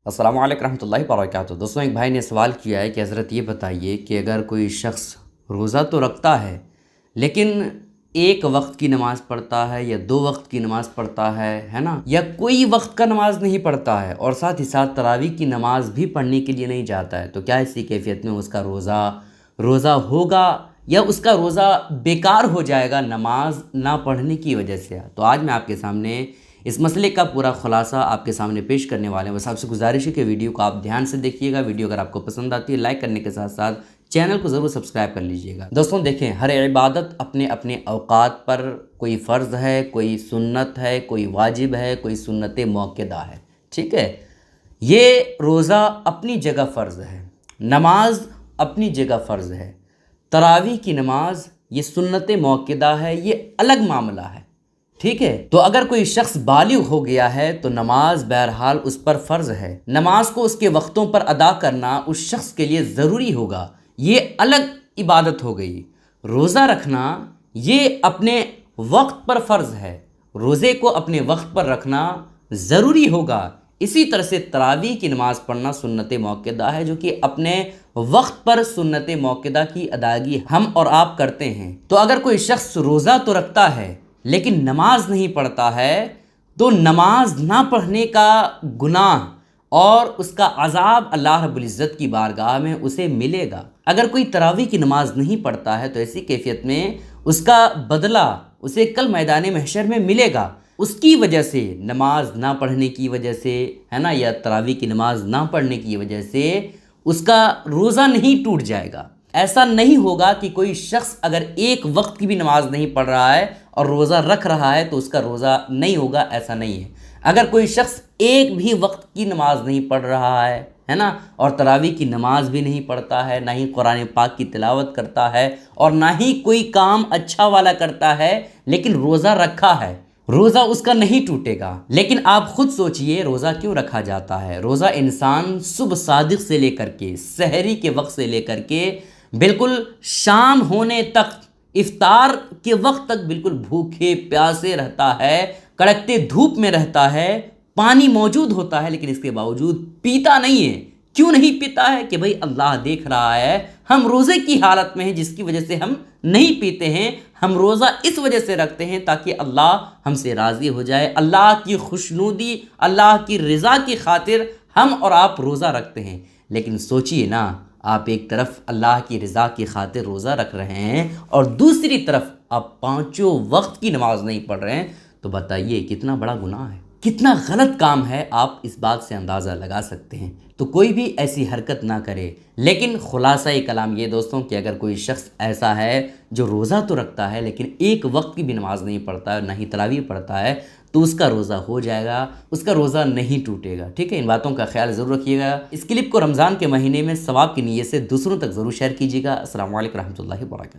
السلام علیکم رحمۃ اللہ وبرکاتہ۔ دوستوں، ایک بھائی نے سوال کیا ہے کہ حضرت یہ بتائیے کہ اگر کوئی شخص روزہ تو رکھتا ہے لیکن ایک وقت کی نماز پڑھتا ہے یا دو وقت کی نماز پڑھتا ہے نا، یا کوئی وقت کا نماز نہیں پڑھتا ہے اور ساتھ ہی ساتھ تراویح کی نماز بھی پڑھنے کے لیے نہیں جاتا ہے، تو کیا اسی کیفیت میں اس کا روزہ ہوگا یا اس کا روزہ بیکار ہو جائے گا نماز نہ پڑھنے کی وجہ سے؟ تو آج میں آپ کے سامنے اس مسئلے کا پورا خلاصہ آپ کے سامنے پیش کرنے والے ہیں۔ بس آپ سے گزارش ہے کہ ویڈیو کو آپ دھیان سے دیکھیے گا۔ ویڈیو اگر آپ کو پسند آتی ہے لائک کرنے کے ساتھ ساتھ چینل کو ضرور سبسکرائب کر لیجئے گا۔ دوستوں دیکھیں، ہر عبادت اپنے اپنے اوقات پر، کوئی فرض ہے، کوئی سنت ہے، کوئی واجب ہے، کوئی سنت موقدہ ہے، ٹھیک ہے؟ یہ روزہ اپنی جگہ فرض ہے، نماز اپنی جگہ فرض ہے، تراویح کی نماز یہ سنت موقدہ ہے، یہ الگ معاملہ ہے، ٹھیک ہے؟ تو اگر کوئی شخص بالغ ہو گیا ہے تو نماز بہرحال اس پر فرض ہے، نماز کو اس کے وقتوں پر ادا کرنا اس شخص کے لیے ضروری ہوگا، یہ الگ عبادت ہو گئی۔ روزہ رکھنا یہ اپنے وقت پر فرض ہے، روزے کو اپنے وقت پر رکھنا ضروری ہوگا۔ اسی طرح سے تراویح کی نماز پڑھنا سنت موقدہ ہے، جو کہ اپنے وقت پر سنت موقدہ کی ادائیگی ہم اور آپ کرتے ہیں۔ تو اگر کوئی شخص روزہ تو رکھتا ہے لیکن نماز نہیں پڑھتا ہے تو نماز نہ پڑھنے کا گناہ اور اس کا عذاب اللہ رب العزت کی بارگاہ میں اسے ملے گا۔ اگر کوئی تراویح کی نماز نہیں پڑھتا ہے تو ایسی کیفیت میں اس کا بدلہ اسے کل میدان محشر میں ملے گا، اس کی وجہ سے، نماز نہ پڑھنے کی وجہ سے، ہے نا، یا تراویح کی نماز نہ پڑھنے کی وجہ سے اس کا روزہ نہیں ٹوٹ جائے گا۔ ایسا نہیں ہوگا کہ کوئی شخص اگر ایک وقت کی بھی نماز نہیں پڑھ رہا ہے اور روزہ رکھ رہا ہے تو اس کا روزہ نہیں ہوگا، ایسا نہیں ہے۔ اگر کوئی شخص ایک بھی وقت کی نماز نہیں پڑھ رہا ہے نا، اور تراویح کی نماز بھی نہیں پڑھتا ہے، نہ ہی قرآن پاک کی تلاوت کرتا ہے اور نہ ہی کوئی کام اچھا والا کرتا ہے، لیکن روزہ رکھا ہے، روزہ اس کا نہیں ٹوٹے گا۔ لیکن آپ خود سوچئے روزہ کیوں رکھا جاتا ہے؟ روزہ انسان صبح صادق سے لے کر کے، سحری کے وقت سے لے کر کے بالکل شام ہونے تک، افطار کے وقت تک بالکل بھوکے پیاسے رہتا ہے، کڑکتے دھوپ میں رہتا ہے، پانی موجود ہوتا ہے لیکن اس کے باوجود پیتا نہیں ہے۔ کیوں نہیں پیتا ہے؟ کہ بھئی اللہ دیکھ رہا ہے ہم روزے کی حالت میں ہیں، جس کی وجہ سے ہم نہیں پیتے ہیں۔ ہم روزہ اس وجہ سے رکھتے ہیں تاکہ اللہ ہم سے راضی ہو جائے، اللہ کی خوشنودی، اللہ کی رضا کی خاطر ہم اور آپ روزہ رکھتے ہیں۔ لیکن سوچئے نا، آپ ایک طرف اللہ کی رضا کی خاطر روزہ رکھ رہے ہیں اور دوسری طرف آپ پانچوں وقت کی نماز نہیں پڑھ رہے ہیں، تو بتائیے کتنا بڑا گناہ ہے، کتنا غلط کام ہے، آپ اس بات سے اندازہ لگا سکتے ہیں۔ تو کوئی بھی ایسی حرکت نہ کرے۔ لیکن خلاصہ کلام یہ دوستوں کہ اگر کوئی شخص ایسا ہے جو روزہ تو رکھتا ہے لیکن ایک وقت کی بھی نماز نہیں پڑھتا ہے، نہ ہی تراویح پڑھتا ہے، تو اس کا روزہ ہو جائے گا، اس کا روزہ نہیں ٹوٹے گا، ٹھیک ہے؟ ان باتوں کا خیال ضرور رکھیے گا۔ اس کلپ کو رمضان کے مہینے میں ثواب کی نیت سے دوسروں تک ضرور شیئر کیجیے گا۔ السلام علیکم رحمۃ اللہ وبرکاتہ۔